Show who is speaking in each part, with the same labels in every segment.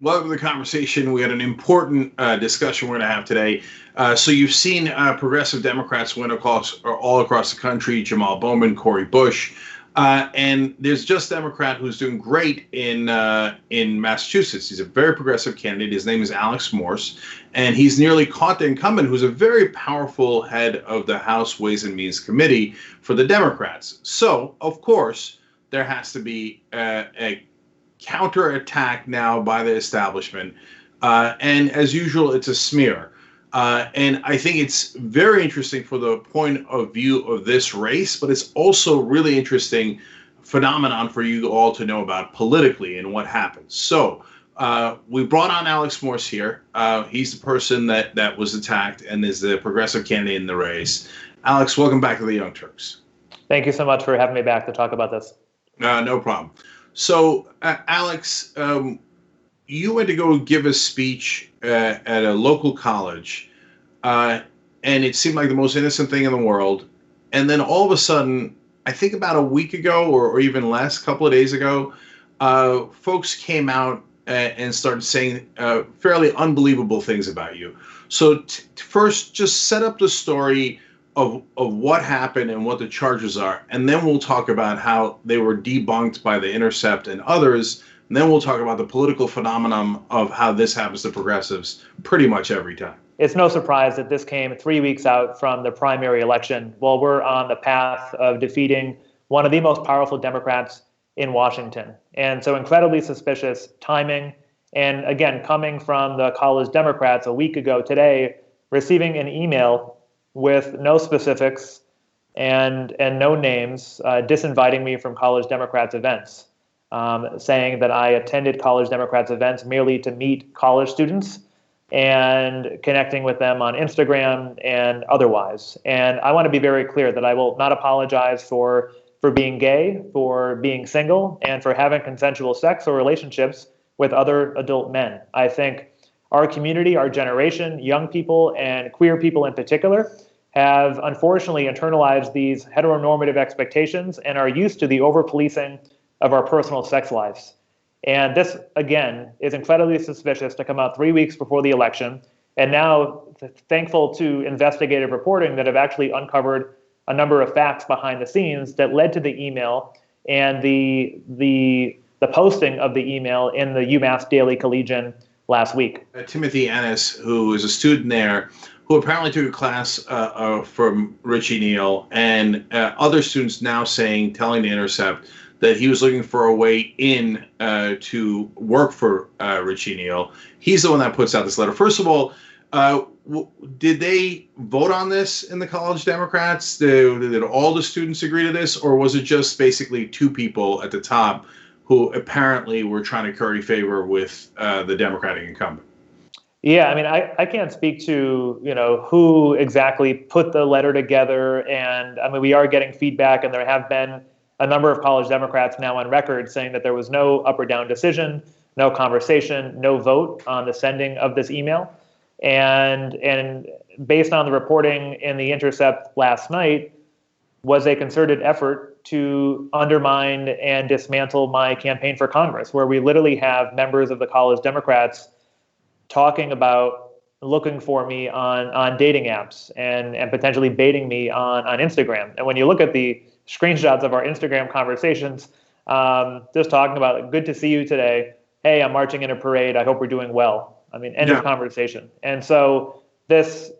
Speaker 1: Welcome to the conversation. We had an important discussion we're going to have today. So you've seen progressive Democrats win across all across the country. Jamal Bowman, Cori Bush, and there's just Democrat who's doing great in Massachusetts. He's a very progressive candidate. His name is Alex Morse, and he's nearly caught the incumbent, who's a very powerful head of the House Ways and Means Committee for the Democrats. So of course there has to be a counterattack now by the establishment. And as usual, it's a smear. And I think it's very interesting for the point of view of this race, but it's also really interesting phenomenon for you all to know about politically and what happens. So we brought on Alex Morse here. He's the person that was attacked and is the progressive candidate in the race. Alex, welcome back to the Young Turks.
Speaker 2: Thank you so much for having me back to talk about this.
Speaker 1: No problem. So, Alex, you went to go give a speech at a local college, and it seemed like the most innocent thing in the world. And then all of a sudden, I think about a week ago or even less, a couple of days ago, folks came out and started saying fairly unbelievable things about you. So first, just set up the story of what happened and what the charges are, and then we'll talk about how they were debunked by the Intercept and others, and then we'll talk about the political phenomenon of how this happens to progressives pretty much every time.
Speaker 2: It's no surprise that this came 3 weeks out from the primary election, while we're on the path of defeating one of the most powerful Democrats in Washington. And so incredibly suspicious timing, and again, coming from the college Democrats a week ago today, receiving an email with no specifics and no names, disinviting me from College Democrats events, saying that I attended College Democrats events merely to meet college students and connecting with them on Instagram and otherwise. And I want to be very clear that I will not apologize for being gay, for being single, and for having consensual sex or relationships with other adult men. I think our community, our generation, young people, and queer people in particular, have unfortunately internalized these heteronormative expectations and are used to the over-policing of our personal sex lives. And this, again, is incredibly suspicious to come out 3 weeks before the election, and now thankful to investigative reporting that have actually uncovered a number of facts behind the scenes that led to the email and the posting of the email in the UMass Daily Collegian last week.
Speaker 1: Timothy Ennis, who is a student there, who apparently took a class from Richie Neal, and other students now telling the Intercept that he was looking for a way in to work for Richie Neal. He's the one that puts out this letter. First of all, did they vote on this in the College Democrats? Did all the students agree to this, or was it just basically two people at the top who apparently were trying to curry favor with the Democratic incumbent?
Speaker 2: Yeah, I mean, I can't speak to, who exactly put the letter together. And I mean, we are getting feedback, and there have been a number of College Democrats now on record saying that there was no up or down decision, no conversation, no vote on the sending of this email. And based on the reporting in the Intercept last night, was a concerted effort to undermine and dismantle my campaign for Congress, where we literally have members of the College Democrats talking about looking for me on dating apps and potentially baiting me on Instagram. And when you look at the screenshots of our Instagram conversations, just talking about, good to see you today. Hey, I'm marching in a parade. I hope we're doing well. I mean, end of conversation. And so this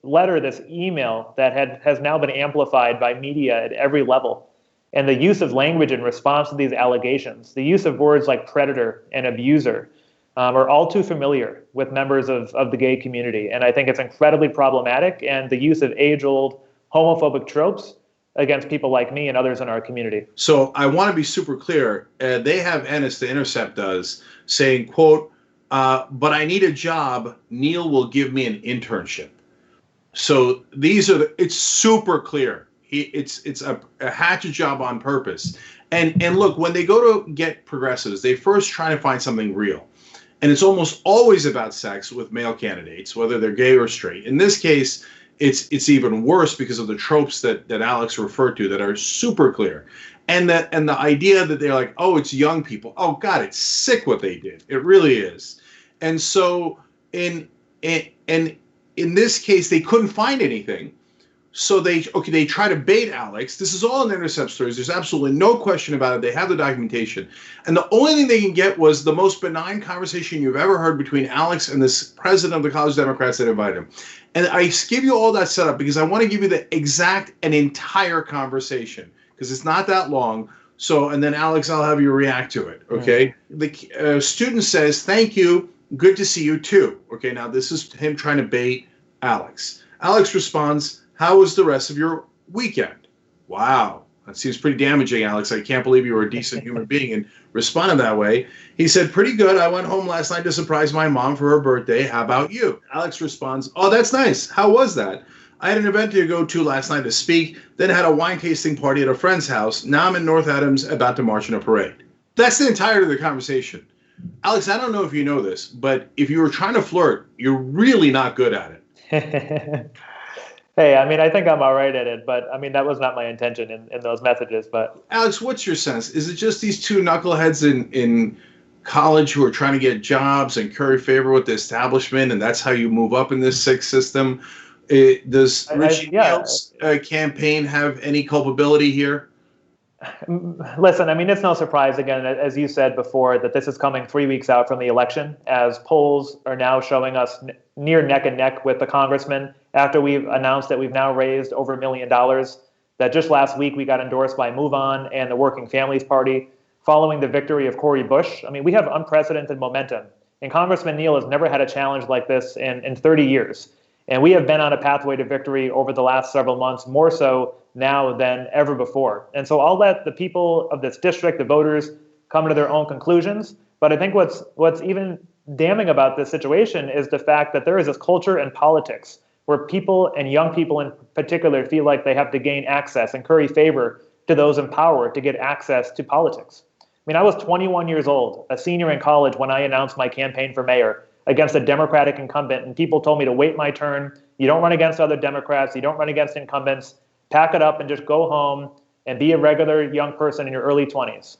Speaker 2: letter, this email that has now been amplified by media at every level, and the use of language in response to these allegations, the use of words like predator and abuser, are all too familiar with members of the gay community. And I think it's incredibly problematic, and the use of age-old homophobic tropes against people like me and others in our community.
Speaker 1: So I want to be super clear. They have Ennis, the Intercept does, saying, quote, but I need a job. Neal will give me an internship. So it's super clear. It's a hatchet job on purpose. And look, when they go to get progressives, they first try to find something real. And it's almost always about sex with male candidates, whether they're gay or straight. In this case, it's even worse because of the tropes that Alex referred to that are super clear. And the idea that they're like, oh, it's young people. Oh God, it's sick what they did. It really is. And so in this case, they couldn't find anything. So they try to bait Alex. This is all in Intercept Stories. There's absolutely no question about it. They have the documentation. And the only thing they can get was the most benign conversation you've ever heard between Alex and this president of the College Democrats that invited him. And I give you all that setup because I want to give you the exact and entire conversation because it's not that long. So, and then Alex, I'll have you react to it. Okay. The student says, "Thank you. Good to see you too." Okay. Now this is him trying to bait Alex. Alex responds, "How was the rest of your weekend?" Wow. That seems pretty damaging, Alex. I can't believe you were a decent human being and responded that way. He said, "Pretty good. I went home last night to surprise my mom for her birthday. How about you?" Alex responds, "Oh, that's nice. How was that?" "I had an event to go to last night to speak, then had a wine tasting party at a friend's house. Now I'm in North Adams about to march in a parade." That's the entirety of the conversation. Alex, I don't know if you know this, but if you were trying to flirt, you're really not good at it.
Speaker 2: Hey, I mean, I think I'm all right at it, but I mean, that was not my intention in those messages. But
Speaker 1: Alex, what's your sense? Is it just these two knuckleheads in college who are trying to get jobs and curry favor with the establishment, and that's how you move up in this sick system? Does Richie Neal's campaign have any culpability here?
Speaker 2: Listen, I mean, it's no surprise, again, as you said before, that this is coming 3 weeks out from the election, as polls are now showing us near neck and neck with the congressman after we've announced that we've now raised over $1 million, that just last week we got endorsed by Move On and the Working Families Party following the victory of Cory Bush. I mean, we have unprecedented momentum, and Congressman Neal has never had a challenge like this in 30 years. And we have been on a pathway to victory over the last several months, more so now than ever before. And so I'll let the people of this district, the voters, come to their own conclusions. But I think what's even damning about this situation is the fact that there is this culture in politics where people, and young people in particular, feel like they have to gain access and curry favor to those in power to get access to politics. I mean, I was 21 years old, a senior in college, when I announced my campaign for mayor against a Democratic incumbent, and people told me to wait my turn. You don't run against other Democrats. You don't run against incumbents. Pack it up and just go home and be a regular young person in your early 20s.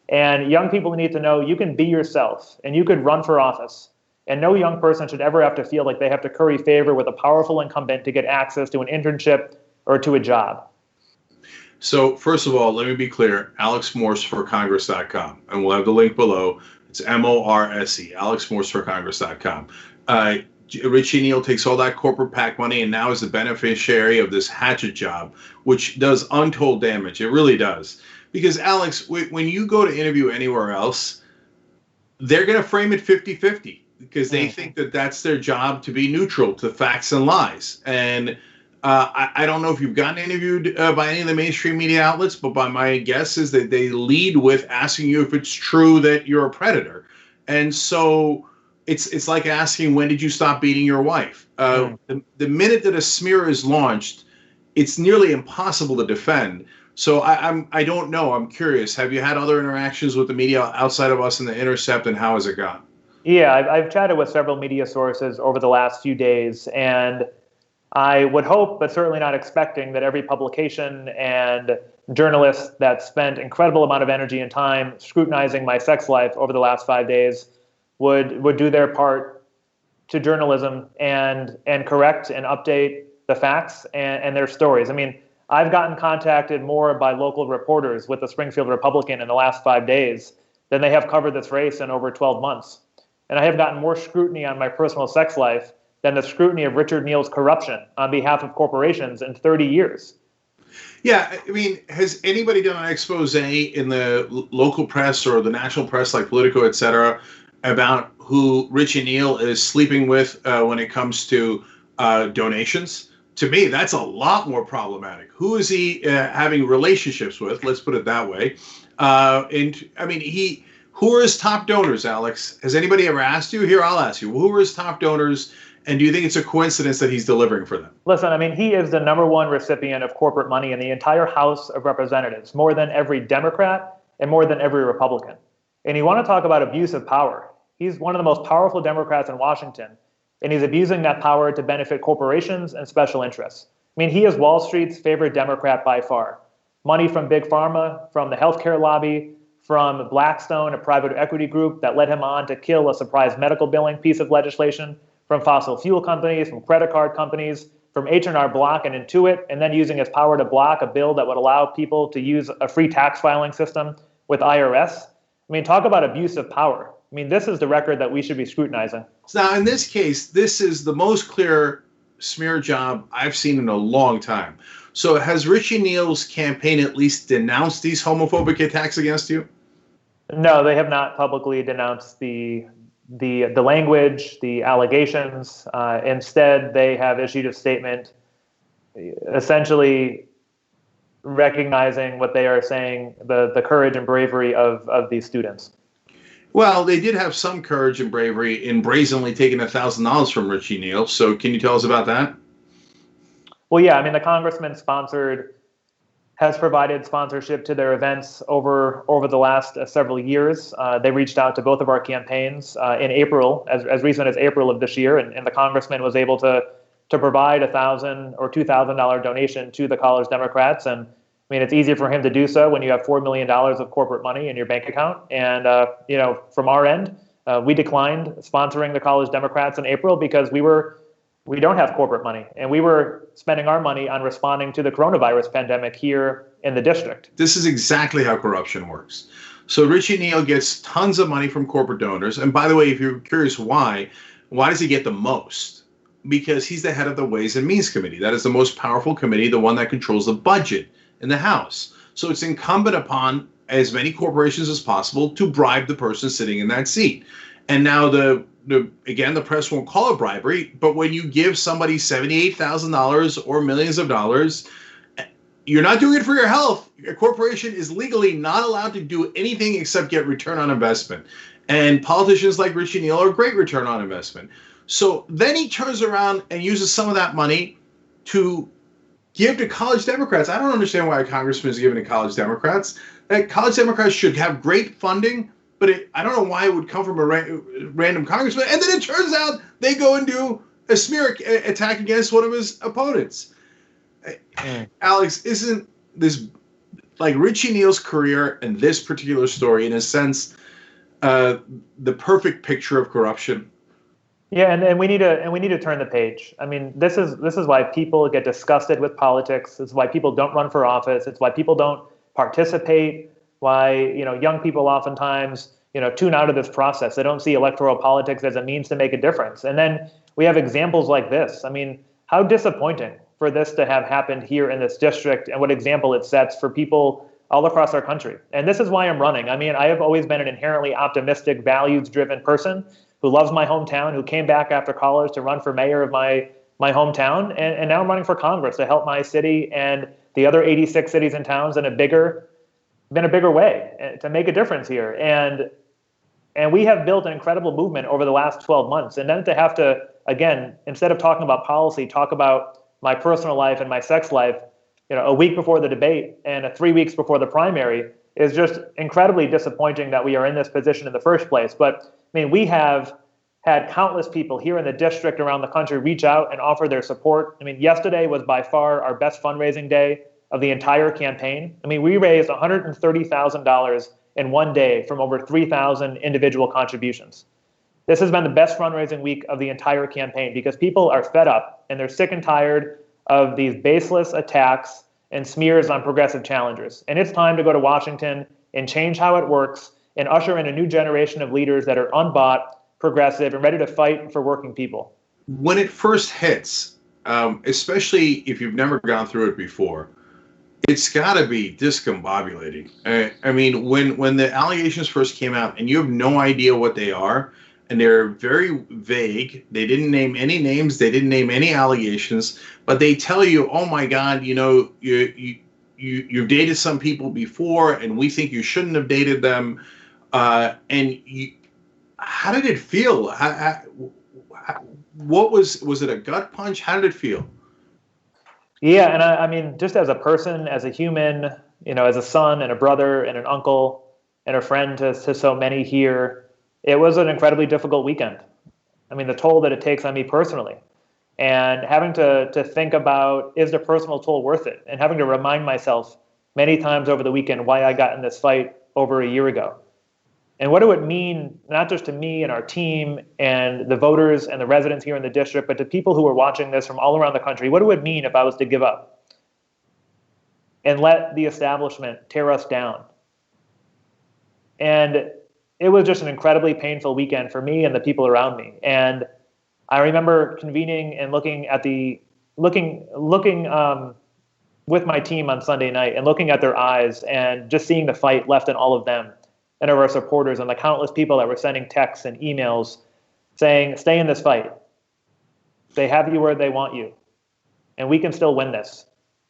Speaker 2: And young people need to know you can be yourself and you could run for office. And no young person should ever have to feel like they have to curry favor with a powerful incumbent to get access to an internship or to a job.
Speaker 1: So first of all, let me be clear, AlexMorseForCongress.com, and we'll have the link below. It's Morse, AlexMorseForCongress.com. Richie Neal takes all that corporate PAC money and now is the beneficiary of this hatchet job, which does untold damage. It really does. Because, Alex, when you go to interview anywhere else, they're going to frame it 50-50 because they think that that's their job, to be neutral to facts and lies. And I don't know if you've gotten interviewed by any of the mainstream media outlets, but by my guess is that they lead with asking you if it's true that you're a predator. And so it's like asking, when did you stop beating your wife? The minute that a smear is launched, it's nearly impossible to defend. So I don't know. I'm curious. Have you had other interactions with the media outside of us in the Intercept, and how has it gone?
Speaker 2: Yeah, I've chatted with several media sources over the last few days, and I would hope, but certainly not expecting, that every publication and journalist that spent incredible amount of energy and time scrutinizing my sex life over the last 5 days would do their part to journalism and correct and update the facts and their stories. I mean, I've gotten contacted more by local reporters with the Springfield Republican in the last 5 days than they have covered this race in over 12 months. And I have gotten more scrutiny on my personal sex life than the scrutiny of Richard Neal's corruption on behalf of corporations in 30 years.
Speaker 1: Yeah, I mean, has anybody done an expose in the local press or the national press, like Politico, et cetera, about who Richie Neal is sleeping with when it comes to donations? To me, that's a lot more problematic. Who is he having relationships with? Let's put it that way. And I mean, who are his top donors, Alex? Has anybody ever asked you? Here, I'll ask you. Who are his top donors? And do you think it's a coincidence that he's delivering for them?
Speaker 2: Listen, I mean, he is the #1 recipient of corporate money in the entire House of Representatives, more than every Democrat and more than every Republican. And you want to talk about abuse of power. He's one of the most powerful Democrats in Washington, and he's abusing that power to benefit corporations and special interests. I mean, he is Wall Street's favorite Democrat by far. money from Big Pharma, from the healthcare lobby, from Blackstone, a private equity group that led him on to kill a surprise medical billing piece of legislation, from fossil fuel companies, from credit card companies, from H&R Block and Intuit, and then using his power to block a bill that would allow people to use a free tax filing system with IRS. I mean, talk about abuse of power. I mean, this is the record that we should be scrutinizing.
Speaker 1: Now, in this case, this is the most clear smear job I've seen in a long time. So has Richie Neal's campaign at least denounced these homophobic attacks against you?
Speaker 2: No, they have not publicly denounced the language, the allegations. Instead, they have issued a statement essentially recognizing what they are saying, the courage and bravery of these students.
Speaker 1: Well, they did have some courage and bravery in brazenly taking $1,000 from Richie Neal. So can you tell us about that?
Speaker 2: Well, yeah, I mean, the congressman has provided sponsorship to their events over the last several years. They reached out to both of our campaigns in April, as recent as April of this year, and the congressman was able to provide $1,000 or $2,000 donation to the College Democrats. And I mean, it's easier for him to do so when you have $4 million of corporate money in your bank account. And from our end, we declined sponsoring the College Democrats in April because we don't have corporate money, and we were spending our money on responding to the coronavirus pandemic here in the district.
Speaker 1: This is exactly how corruption works. So Richie Neal gets tons of money from corporate donors. And by the way, if you're curious why does he get the most? Because he's the head of the Ways and Means Committee. That is the most powerful committee, the one that controls the budget in the House. So it's incumbent upon as many corporations as possible to bribe the person sitting in that seat. And now the press won't call it bribery, but when you give somebody $78,000 or millions of dollars, you're not doing it for your health. A corporation is legally not allowed to do anything except get return on investment. And politicians like Richie Neal are a great return on investment. So then he turns around and uses some of that money to give to college Democrats. I don't understand why a congressman is giving to college Democrats. College Democrats should have great funding, but I don't know why it would come from a random congressman. And then it turns out they go and do a smear attack against one of his opponents. Alex, isn't this like Richie Neal's career and this particular story, in a sense, the perfect picture of corruption?
Speaker 2: Yeah, and we need to turn the page. I mean, this is why people get disgusted with politics. It's why people don't run for office. It's why people don't participate. Why young people oftentimes tune out of this process. They don't see electoral politics as a means to make a difference. And then we have examples like this. I mean, how disappointing for this to have happened here in this district, and what example it sets for people all across our country. And this is why I'm running. I mean, I have always been an inherently optimistic, values-driven person who loves my hometown, who came back after college to run for mayor of my hometown, and now I'm running for Congress to help my city and the other 86 cities and towns in a bigger way to make a difference here. And we have built an incredible movement over the last 12 months. And then to have to, again, instead of talking about policy, talk about my personal life and my sex life, a week before the debate and 3 weeks before the primary is just incredibly disappointing that we are in this position in the first place. But I mean, we have had countless people here in the district, around the country, reach out and offer their support. I mean, yesterday was by far our best fundraising day of the entire campaign. I mean, we raised $130,000 in one day from over 3,000 individual contributions. This has been the best fundraising week of the entire campaign because people are fed up and they're sick and tired of these baseless attacks and smears on progressive challengers. And it's time to go to Washington and change how it works and usher in a new generation of leaders that are unbought, progressive, and ready to fight for working people.
Speaker 1: When it first hits, especially if you've never gone through it before, it's got to be discombobulating. I mean, when the allegations first came out and you have no idea what they are, and they're very vague. They didn't name any names. They didn't name any allegations. But they tell you, oh my God, you've dated some people before, and we think you shouldn't have dated them. How did it feel? What was it a gut punch? How did it feel?
Speaker 2: Yeah, and I mean, just as a person, as a human, as a son and a brother and an uncle and a friend to so many here, it was an incredibly difficult weekend. I mean, the toll that it takes on me personally, and having to think about, is the personal toll worth it? And having to remind myself many times over the weekend why I got in this fight over a year ago. And what it would mean, not just to me and our team and the voters and the residents here in the district, but to people who are watching this from all around the country, what it would mean if I was to give up and let the establishment tear us down. And it was just an incredibly painful weekend for me and the people around me. And I remember convening and looking with my team on Sunday night and looking at their eyes and just seeing the fight left in all of them and of our supporters and the countless people that were sending texts and emails saying, stay in this fight. They have you where they want you. And we can still win this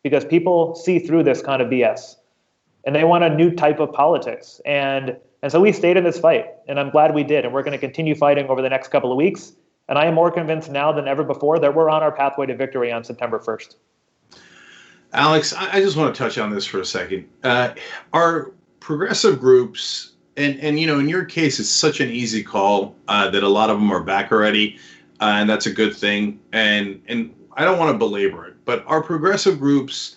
Speaker 2: because people see through this kind of BS and they want a new type of politics. And so we stayed in this fight, and I'm glad we did. And we're going to continue fighting over the next couple of weeks. And I am more convinced now than ever before that we're on our pathway to victory on September 1st.
Speaker 1: Alex, I just want to touch on this for a second. Are progressive groups, and you know, in your case, it's such an easy call that a lot of them are back already, and that's a good thing. And I don't want to belabor it, but are progressive groups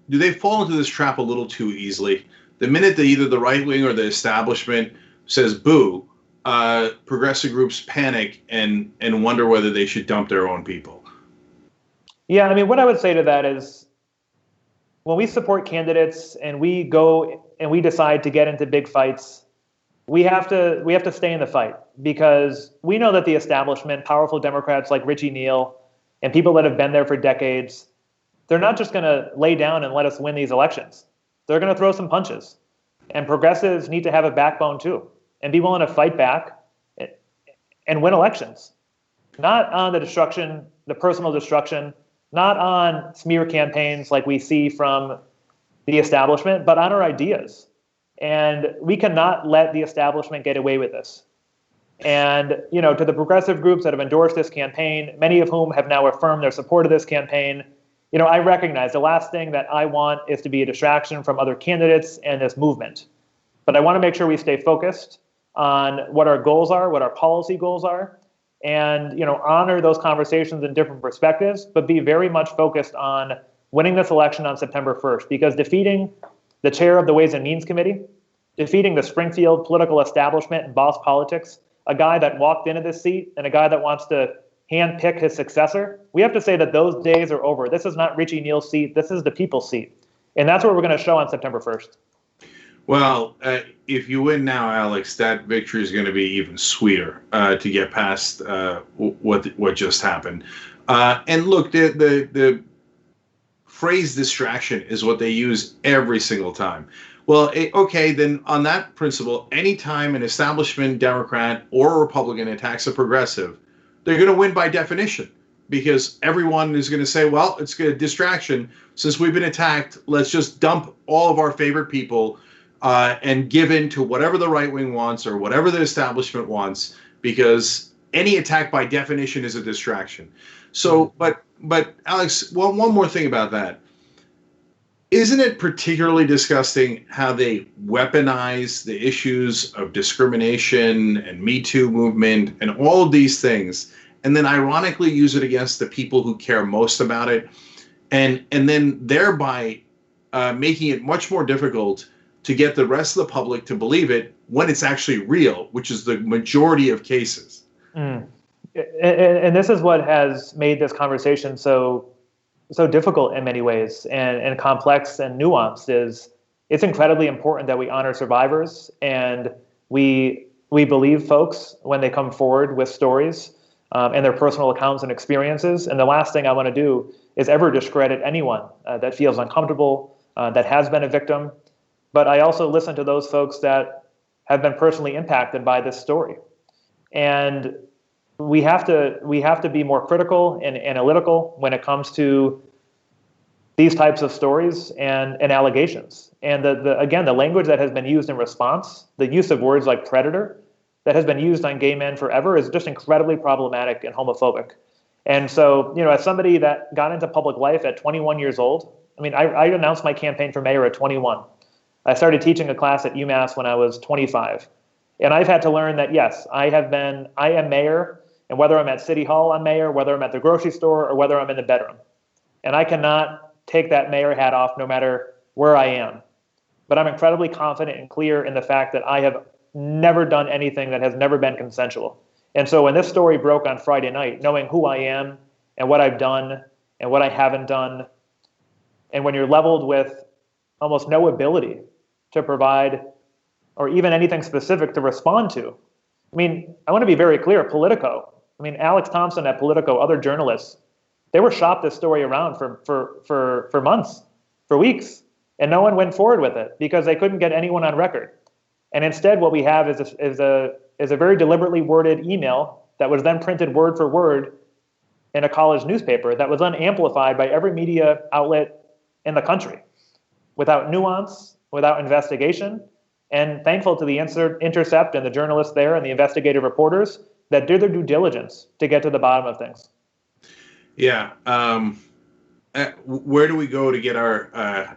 Speaker 1: do they fall into this trap a little too easily? The minute that either the right wing or the establishment says boo, progressive groups panic and wonder whether they should dump their own people.
Speaker 2: Yeah, I mean, what I would say to that is when we support candidates and we go and we decide to get into big fights, we have to stay in the fight because we know that the establishment, powerful Democrats like Richie Neal and people that have been there for decades, they're not just going to lay down and let us win these elections. They're going to throw some punches. And progressives need to have a backbone too and be willing to fight back and win elections. Not on the destruction, the personal destruction, not on smear campaigns like we see from the establishment, but on our ideas. And we cannot let the establishment get away with this. And, you know, to the progressive groups that have endorsed this campaign, many of whom have now affirmed their support of this campaign, you know, I recognize the last thing that I want is to be a distraction from other candidates and this movement. But I want to make sure we stay focused on what our goals are, what our policy goals are, and, you know, honor those conversations in different perspectives, but be very much focused on winning this election on September 1st, because defeating the chair of the Ways and Means Committee, defeating the Springfield political establishment and boss politics, a guy that walked into this seat and a guy that wants to handpick his successor, we have to say that those days are over. This is not Richie Neal's seat. This is the people's seat. And that's what we're going to show on September 1st.
Speaker 1: Well, if you win now, Alex, that victory is going to be even sweeter to get past what just happened. And look, the phrase distraction is what they use every single time. Well, okay, then on that principle, anytime an establishment Democrat or Republican attacks a progressive, they're going to win by definition because everyone is going to say, well, it's a distraction. Since we've been attacked, let's just dump all of our favorite people and give in to whatever the right wing wants or whatever the establishment wants, because any attack by definition is a distraction. So, but Alex, one more thing about that. Isn't it particularly disgusting how they weaponize the issues of discrimination and Me Too movement and all of these things, and then ironically use it against the people who care most about it, and then thereby making it much more difficult to get the rest of the public to believe it when it's actually real, which is the majority of cases.
Speaker 2: And this is what has made this conversation so difficult in many ways and complex and nuanced. Is it's incredibly important that we honor survivors and we believe folks when they come forward with stories and their personal accounts and experiences. And the last thing I want to do is ever discredit anyone that feels uncomfortable, that has been a victim. But I also listen to those folks that have been personally impacted by this story. And we have to be more critical and analytical when it comes to these types of stories and allegations. And again, the language that has been used in response, the use of words like predator that has been used on gay men forever is just incredibly problematic and homophobic. And so, you know, as somebody that got into public life at 21 years old, I mean, I announced my campaign for mayor at 21. I started teaching a class at UMass when I was 25. And I've had to learn that, yes, I am mayor, and whether I'm at City Hall, I'm mayor, whether I'm at the grocery store, or whether I'm in the bedroom. And I cannot take that mayor hat off no matter where I am. But I'm incredibly confident and clear in the fact that I have never done anything that has never been consensual. And so when this story broke on Friday night, knowing who I am and what I've done and what I haven't done, and when you're leveled with almost no ability to provide or even anything specific to respond to. I mean, I want to be very clear, Politico, I mean, Alex Thompson at Politico, other journalists, they were shopped this story around for months, for weeks, and no one went forward with it because they couldn't get anyone on record. And instead, what we have is a very deliberately worded email that was then printed word for word in a college newspaper that was unamplified by every media outlet in the country, without nuance, without investigation, and thankful to the Intercept and the journalists there and the investigative reporters that did their due diligence to get to the bottom of things.
Speaker 1: Yeah. Where do we go to get our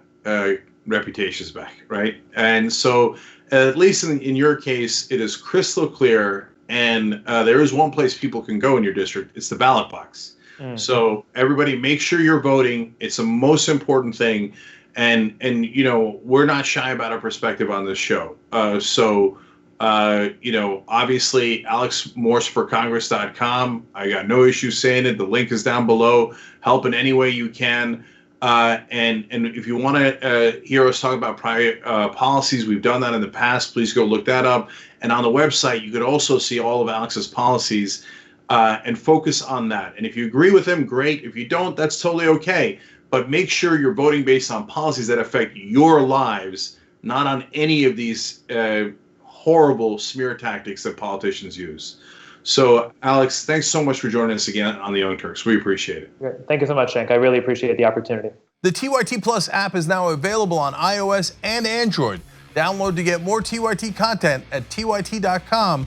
Speaker 1: reputations back, right? And so, at least in your case, it is crystal clear, and there is one place people can go in your district. It's the ballot box. So everybody, make sure you're voting. It's the most important thing. And you know, we're not shy about our perspective on this show. You know, obviously, AlexMorseForCongress.com. I got no issue saying it. The link is down below. Help in any way you can. And if you want to hear us talk about prior policies, we've done that in the past. Please go look that up. And on the website, you could also see all of Alex's policies and focus on that. And if you agree with him, great. If you don't, that's totally okay. But make sure you're voting based on policies that affect your lives, not on any of these horrible smear tactics that politicians use. So, Alex, thanks so much for joining us again on the Young Turks. We appreciate it.
Speaker 2: Thank you so much, Cenk. I really appreciate the opportunity.
Speaker 3: The TYT Plus app is now available on iOS and Android. Download to get more TYT content at tyt.com/app.